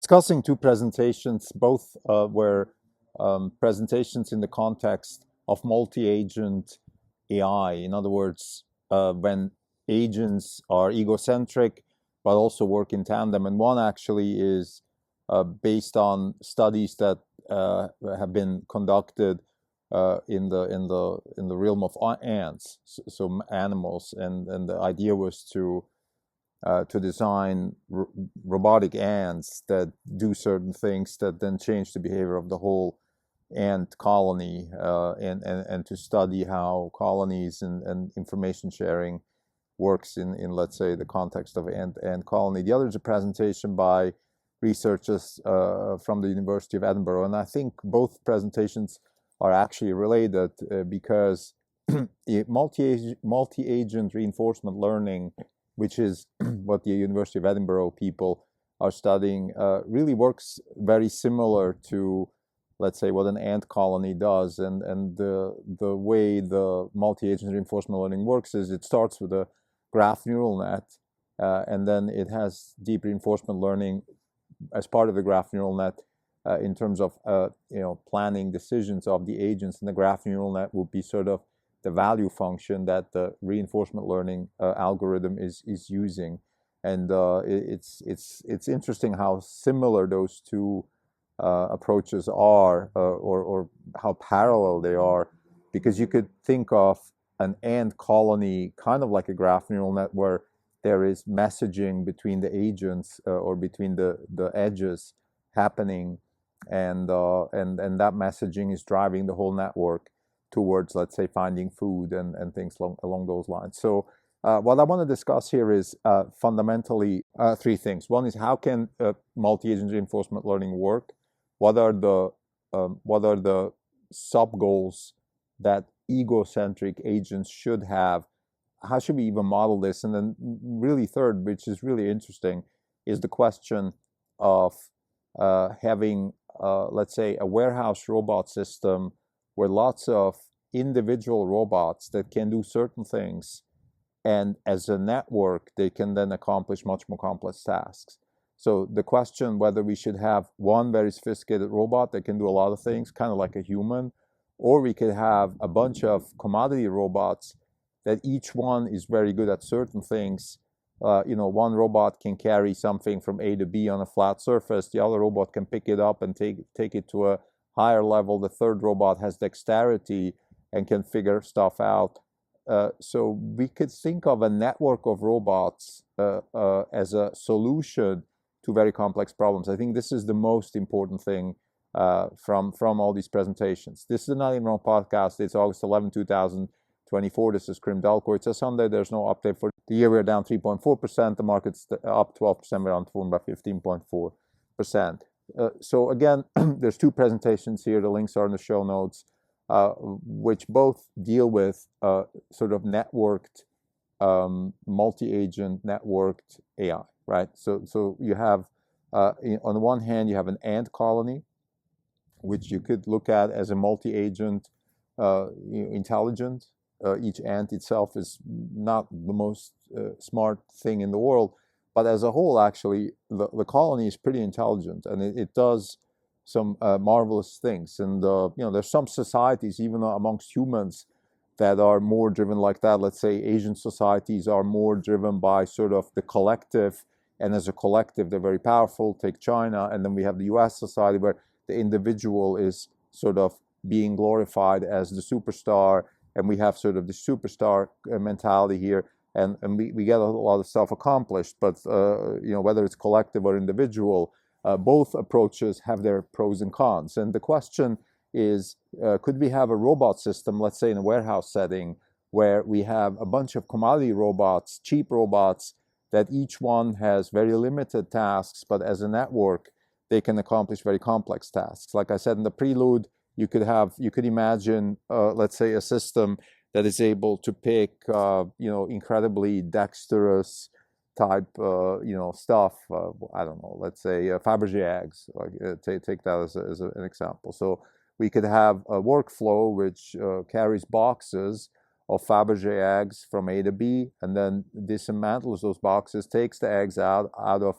discussing two presentations. Both were presentations in the context of multi-agent AI. In other words, when agents are egocentric but also work in tandem. And one actually is based on studies that have been conducted in the realm of ants, so animals, and the idea was to design robotic ants that do certain things that then change the behavior of the whole ant colony, and to study how colonies and information sharing works in let's say the context of ant colony. The other is a presentation by researchers from the University of Edinburgh, and I think both presentations are actually related because multi-agent reinforcement learning, which is what the University of Edinburgh people are studying, really works very similar to, let's say, what an ant colony does. And the way the multi-agent reinforcement learning works is it starts with a graph neural net, and then it has deep reinforcement learning as part of the graph neural net in terms of planning decisions of the agents. And the graph neural net will be sort of the value function that the reinforcement learning algorithm is using. And it's interesting how similar those two approaches are, or how parallel they are, because you could think of an ant colony kind of like a graph neural net where there is messaging between the agents or between the edges happening, and that messaging is driving the whole network towards, let's say, finding food and things along those lines. So what I want to discuss here is fundamentally three things. One is, how can multi-agent reinforcement learning work? What are the sub-goals that egocentric agents should have? How should we even model this? And then really third, which is really interesting, is the question of having, let's say, a warehouse robot system where lots of individual robots that can do certain things, and as a network, they can then accomplish much more complex tasks. So the question whether we should have one very sophisticated robot that can do a lot of things, kind of like a human, or we could have a bunch of commodity robots that each one is very good at certain things. One robot can carry something from A to B on a flat surface. The other robot can pick it up and take it to a higher level. The third robot has dexterity and can figure stuff out. So we could think of a network of robots as a solution to very complex problems. I think this is the most important thing from all these presentations. This is the 90 Wrong podcast. It's August 11, 2024. This is Krim Delco. It's a Sunday. There's no update for the year. We're down 3.4%. The market's up 12%. We're on by 15.4%. So again, there's two presentations here. The links are in the show notes, which both deal with sort of networked, multi-agent networked AI, right? So you have, on the one hand, you have an ant colony, which you could look at as a multi-agent intelligent. Each ant itself is not the most smart thing in the world, but as a whole, actually, the colony is pretty intelligent, and it does some marvelous things. And there's some societies, even amongst humans, that are more driven like that. Let's say Asian societies are more driven by sort of the collective, and as a collective, they're very powerful. Take China, and then we have the US society where the individual is sort of being glorified as the superstar, and we have sort of the superstar mentality here, and we get a lot of stuff accomplished. But whether it's collective or individual, both approaches have their pros and cons. And the question is, could we have a robot system, let's say in a warehouse setting, where we have a bunch of commodity robots, cheap robots, that each one has very limited tasks, but as a network, they can accomplish very complex tasks. Like I said in the prelude, you could imagine, let's say, a system that is able to pick, incredibly dexterous type, stuff. I don't know. Let's say Fabergé eggs. Take that as an example. So we could have a workflow which carries boxes of Fabergé eggs from A to B, and then dismantles those boxes, takes the eggs out of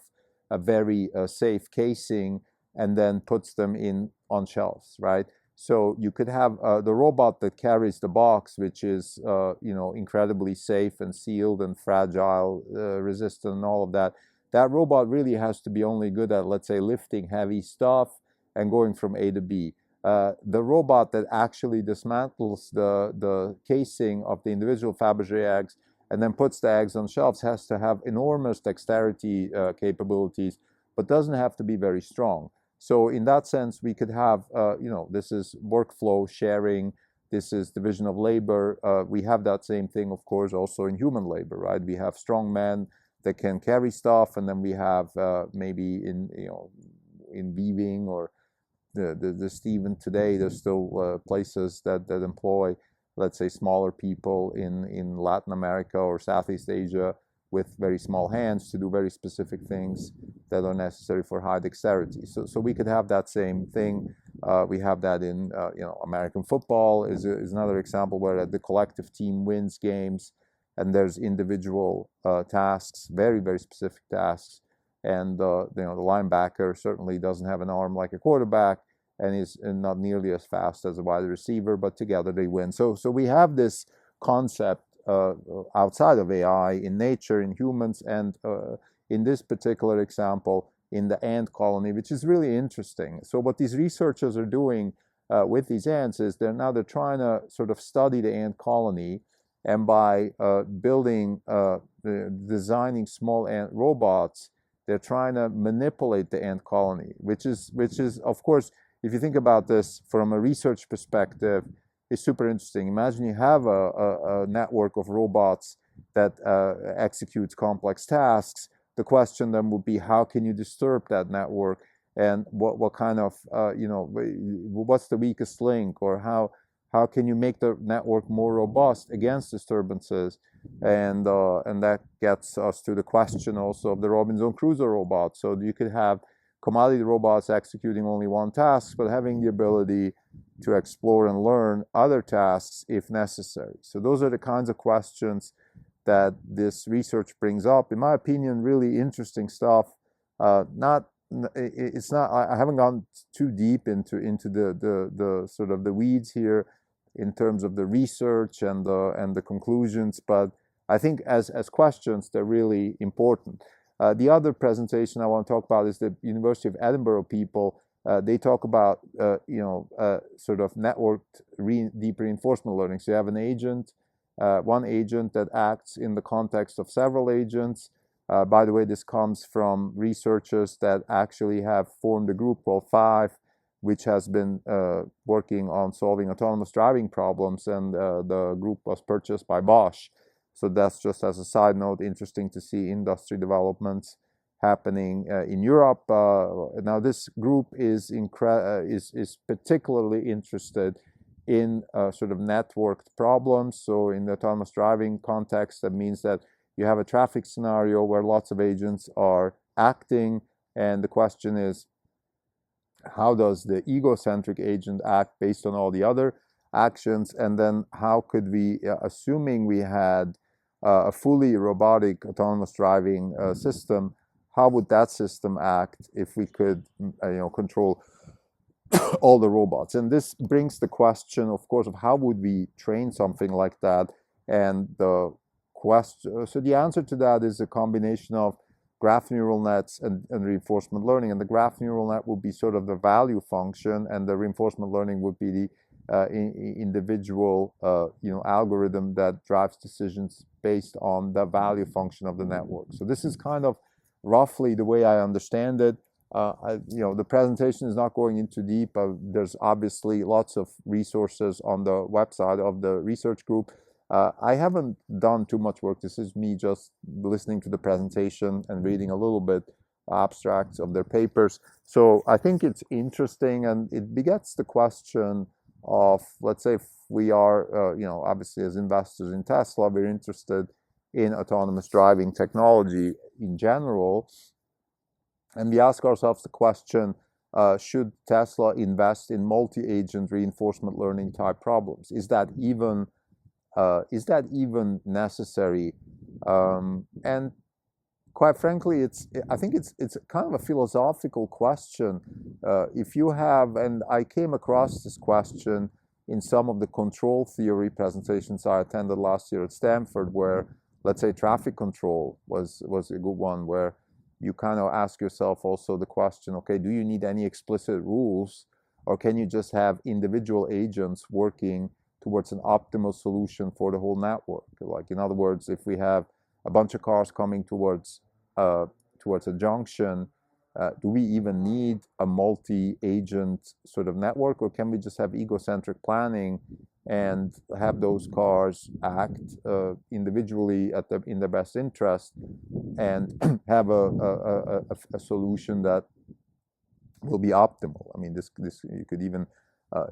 a very safe casing and then puts them in on shelves, right? So you could have the robot that carries the box, which is incredibly safe and sealed and fragile, resistant, and all of that. That robot really has to be only good at, let's say, lifting heavy stuff and going from A to B. The robot that actually dismantles the casing of the individual Fabergé eggs and then puts the eggs on shelves has to have enormous dexterity capabilities, but doesn't have to be very strong. So in that sense, we could have, this is workflow sharing, this is division of labor. We have that same thing, of course, also in human labor, right? We have strong men that can carry stuff, and then we have maybe in weaving or even today, there's still places that employ, let's say, smaller people in Latin America or Southeast Asia with very small hands to do very specific things that are necessary for high dexterity. So we could have that same thing. We have that in American football is another example where the collective team wins games, and there's individual tasks, very, very specific tasks. And the linebacker certainly doesn't have an arm like a quarterback and is not nearly as fast as a wide receiver, but together they win. So we have this concept outside of AI in nature, in humans, and in this particular example, in the ant colony, which is really interesting. So what these researchers are doing with these ants is they're trying to sort of study the ant colony, and by designing small ant robots, they're trying to manipulate the ant colony, which is of course, if you think about this from a research perspective, is super interesting. Imagine you have a network of robots that executes complex tasks. The question then would be, how can you disturb that network, and what kind of what's the weakest link, or how can you make the network more robust against disturbances? And that gets us to the question also of the Robinson Crusoe robot. So you could have commodity robots executing only one task, but having the ability to explore and learn other tasks if necessary. So those are the kinds of questions that this research brings up. In my opinion, really interesting stuff. I haven't gone too deep into the sort of the weeds here in terms of the research and the conclusions, but I think as questions, they're really important. The other presentation I want to talk about is the University of Edinburgh people. They talk about sort of networked deep reinforcement learning. So you have an agent, one agent that acts in the context of several agents. By the way, this comes from researchers that actually have formed a group called Five, which has been working on solving autonomous driving problems, and the group was purchased by Bosch. So that's just as a side note, interesting to see industry developments happening in Europe. Now this group is particularly interested in sort of networked problems. So in the autonomous driving context, that means that you have a traffic scenario where lots of agents are acting, and the question is, how does the egocentric agent act based on all the other actions? And then how could we, assuming we had a fully robotic autonomous driving system, how would that system act if we could control all the robots? And this brings the question, of course, of how would we train something like that? And the answer to that is a combination of graph neural nets and reinforcement learning. And the graph neural net would be sort of the value function, and the reinforcement learning would be the individual algorithm that drives decisions based on the value function of the network. So this is kind of roughly the way I understand it. The presentation is not going into deep. There's obviously lots of resources on the website of the research group. I haven't done too much work. This is me just listening to the presentation and reading a little bit abstracts of their papers. So I think it's interesting, and it begets the question of, let's say, if we are, obviously as investors in Tesla, we're interested in autonomous driving technology in general, and we ask ourselves the question, should Tesla invest in multi-agent reinforcement learning type problems? Is that even necessary? And quite frankly, I think it's kind of a philosophical question. If you have, and I came across this question in some of the control theory presentations I attended last year at Stanford, where, let's say, traffic control was a good one, where you kind of ask yourself also the question, okay, do you need any explicit rules, or can you just have individual agents working towards an optimal solution for the whole network? Like, in other words, if we have a bunch of cars coming towards a junction, do we even need a multi-agent sort of network, or can we just have egocentric planning and have those cars act individually in their best interest, and have a solution that will be optimal? I mean, this you could even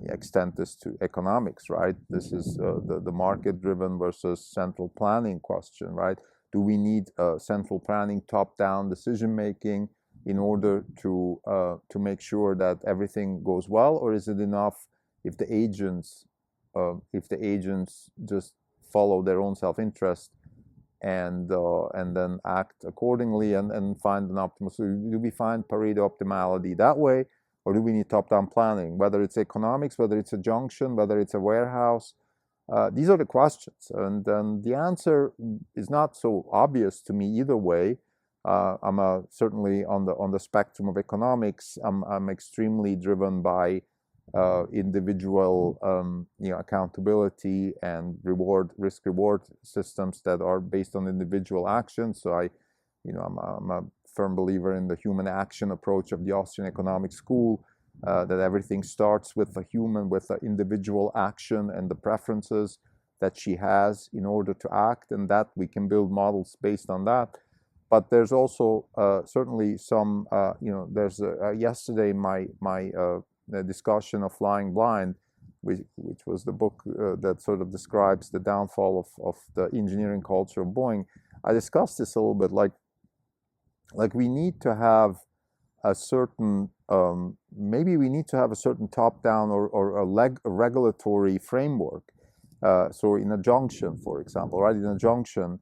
extend this to economics, right? This is the market-driven versus central planning question, right? Do we need central planning, top-down decision-making in order to make sure that everything goes well, or is it enough if the agents just follow their own self-interest and then act accordingly and find an optimal solution? Do we find Pareto optimality that way, or do we need top-down planning? Whether it's economics, whether it's a junction, whether it's a warehouse, these are the questions, and the answer is not so obvious to me either way. I'm certainly on the spectrum of economics. I'm extremely driven by individual accountability and risk-reward systems that are based on individual action. So I'm a firm believer in the human action approach of the Austrian economic school, that everything starts with a human, with an individual action and the preferences that she has in order to act, and that we can build models based on that. But there's also certainly some, there's yesterday my discussion of Flying Blind, which was the book that sort of describes the downfall of the engineering culture of Boeing. I discussed this a little bit, like we need to have a certain, maybe we need to have a certain top-down or a regulatory framework. So in a junction, for example, right? In a junction,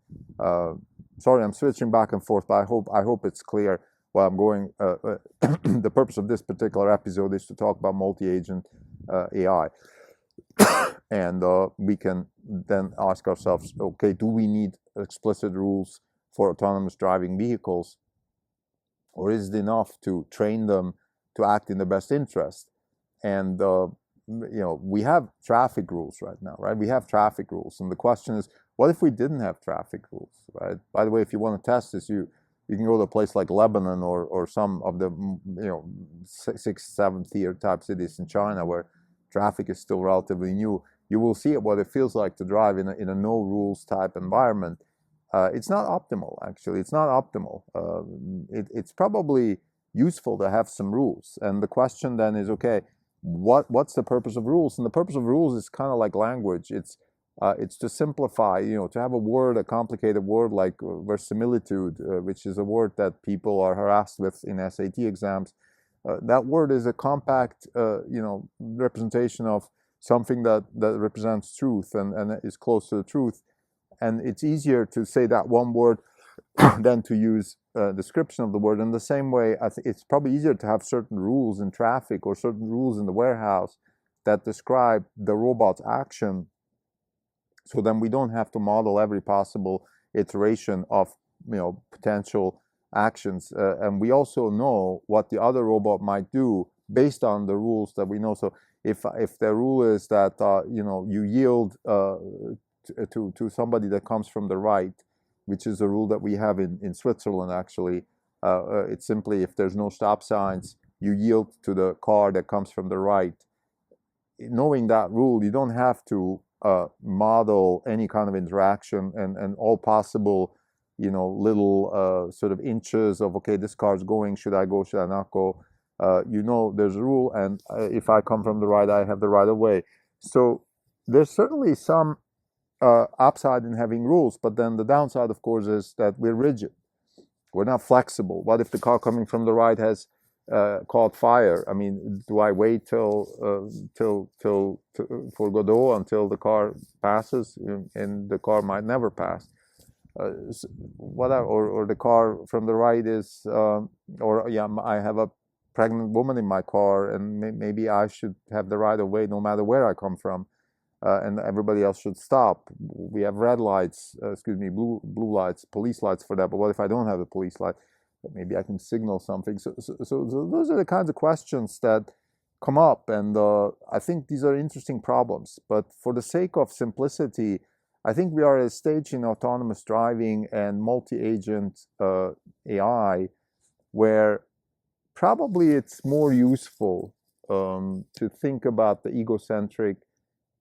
sorry, I'm switching back and forth, but I hope it's clear where I'm going. The purpose of this particular episode is to talk about multi-agent AI. And we can then ask ourselves, okay, do we need explicit rules for autonomous driving vehicles? Or is it enough to train them to act in the best interest? And we have traffic rules right now, right? We have traffic rules, and the question is, what if we didn't have traffic rules, right? By the way, if you want to test this, you can go to a place like Lebanon or some of the 6th, 7th tier type cities in China where traffic is still relatively new. You will see what it feels like to drive in a no rules type environment. It's not optimal, actually. It's not optimal. It's probably useful to have some rules. And the question then is, okay, what's the purpose of rules? And the purpose of rules is kind of like language. It's to simplify, to have a complicated word like verisimilitude, which is a word that people are harassed with in SAT exams. That word is a compact, representation of something that represents truth and is close to the truth. And it's easier to say that one word than to use a description of the word. In the same way, I think it's probably easier to have certain rules in traffic or certain rules in the warehouse that describe the robot's action. So then we don't have to model every possible iteration of potential actions. And we also know what the other robot might do based on the rules that we know. So if the rule is that you yield to somebody that comes from the right, which is a rule that we have in Switzerland, actually. It's simply, if there's no stop signs, you yield to the car that comes from the right. Knowing that rule, you don't have to model any kind of interaction and all possible, little sort of inches of, okay, this car's going, should I go, should I not go? There's a rule, and if I come from the right, I have the right of way. So there's certainly some upside in having rules, but then the downside, of course, is that we're rigid. We're not flexible. What if the car coming from the right has caught fire? I mean, do I wait for Godot until the car passes? And the car might never pass. whatever, or the car from the right is, or yeah, I have a pregnant woman in my car, and maybe I should have the right of way no matter where I come from, and everybody else should stop. We have red lights, excuse me, blue lights, police lights for that. But what if I don't have a police light? Maybe I can signal something. So those are the kinds of questions that come up, and I think these are interesting problems. But for the sake of simplicity, I think we are at a stage in autonomous driving and multi-agent AI where probably it's more useful to think about the egocentric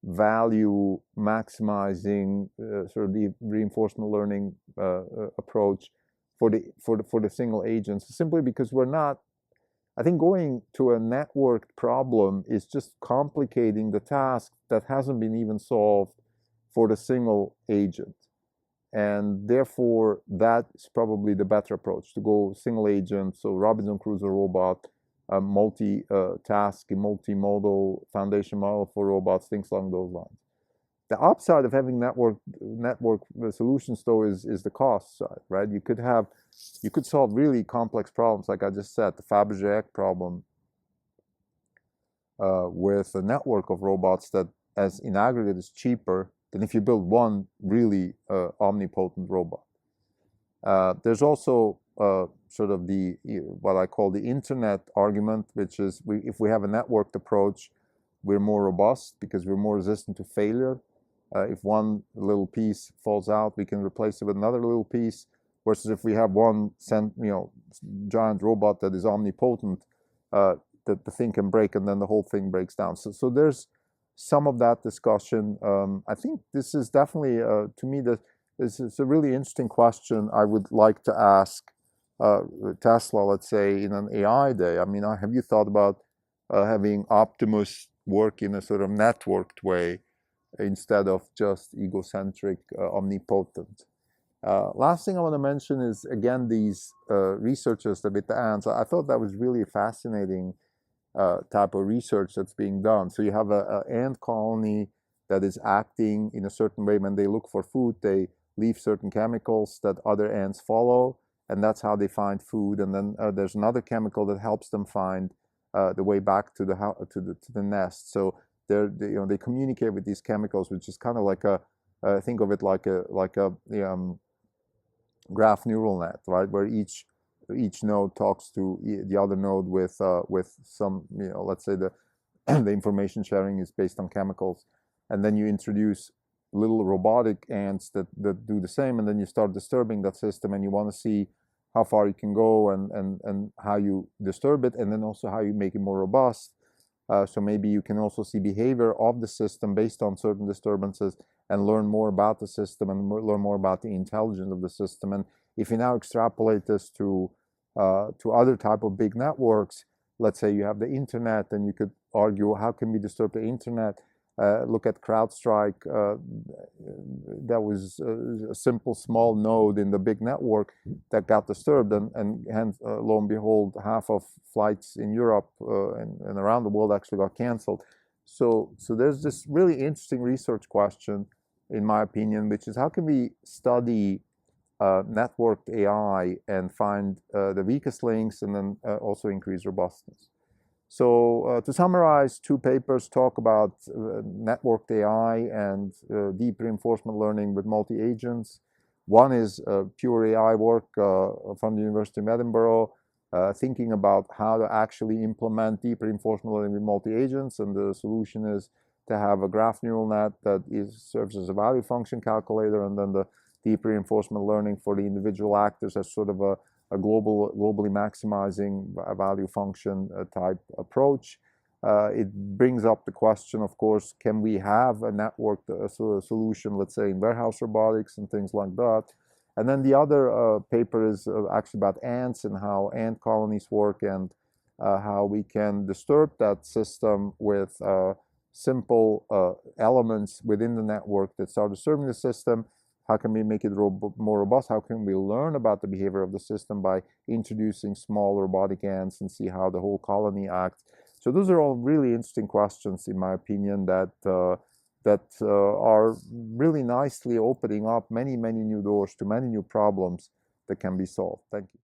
value maximizing sort of the reinforcement learning approach for the single agents, simply because we're not. I think going to a networked problem is just complicating the task that hasn't been even solved for the single agent. And therefore, that's probably the better approach, to go single agent, so Robinson Crusoe robot, multi-task, multimodal foundation model for robots, things along those lines. The upside of having network solutions, though, is the cost side, right? You could solve really complex problems, like I just said, the Fabergé problem, with a network of robots that, as in aggregate, is cheaper than if you build one really omnipotent robot. There's also sort of what I call the internet argument, which is if we have a networked approach, we're more robust because we're more resistant to failure. If one little piece falls out, we can replace it with another little piece. Versus if we have one giant robot that is omnipotent, that the thing can break and then the whole thing breaks down. So there's some of that discussion. I think this is definitely, to me, this is a really interesting question I would like to ask Tesla, let's say, in an AI day. I mean, have you thought about having Optimus work in a sort of networked way instead of just egocentric, omnipotent? Last thing I want to mention is, again, these researchers with the ants. I thought that was really fascinating type of research that's being done. So you have an ant colony that is acting in a certain way. When they look for food, they leave certain chemicals that other ants follow, and that's how they find food. And then there's another chemical that helps them find the way back to the nest. So they communicate with these chemicals, which is kind of like think of it like a graph neural net, right, where each node talks to the other node with some, let's say the information sharing is based on chemicals, and then you introduce little robotic ants that do the same, and then you start disturbing that system, and you want to see how far you can go and how you disturb it, and then also how you make it more robust. So maybe you can also see behavior of the system based on certain disturbances and learn more about the system and learn more about the intelligence of the system. And if you now extrapolate this to other type of big networks, let's say you have the internet, and you could argue, how can we disturb the internet? Look at CrowdStrike. That was a simple small node in the big network that got disturbed, and hence, lo and behold, half of flights in Europe and around the world actually got canceled. So there's this really interesting research question, in my opinion, which is, how can we study networked AI and find the weakest links, and then also increase robustness? So to summarize, two papers talk about networked AI and deep reinforcement learning with multi-agents. One is pure AI work from the University of Edinburgh, thinking about how to actually implement deep reinforcement learning with multi-agents, and the solution is to have a graph neural net that serves as a value function calculator, and then the deep reinforcement learning for the individual actors as sort of a globally maximizing value function type approach. It brings up the question, of course, can we have a networked solution, let's say in warehouse robotics and things like that? And then the other paper is actually about ants and how ant colonies work, and how we can disturb that system with simple elements within the network that start disturbing the system. How can we make it more robust? How can we learn about the behavior of the system by introducing small robotic ants and see how the whole colony acts? So those are all really interesting questions, in my opinion, that that are really nicely opening up many, many new doors to many new problems that can be solved. Thank you.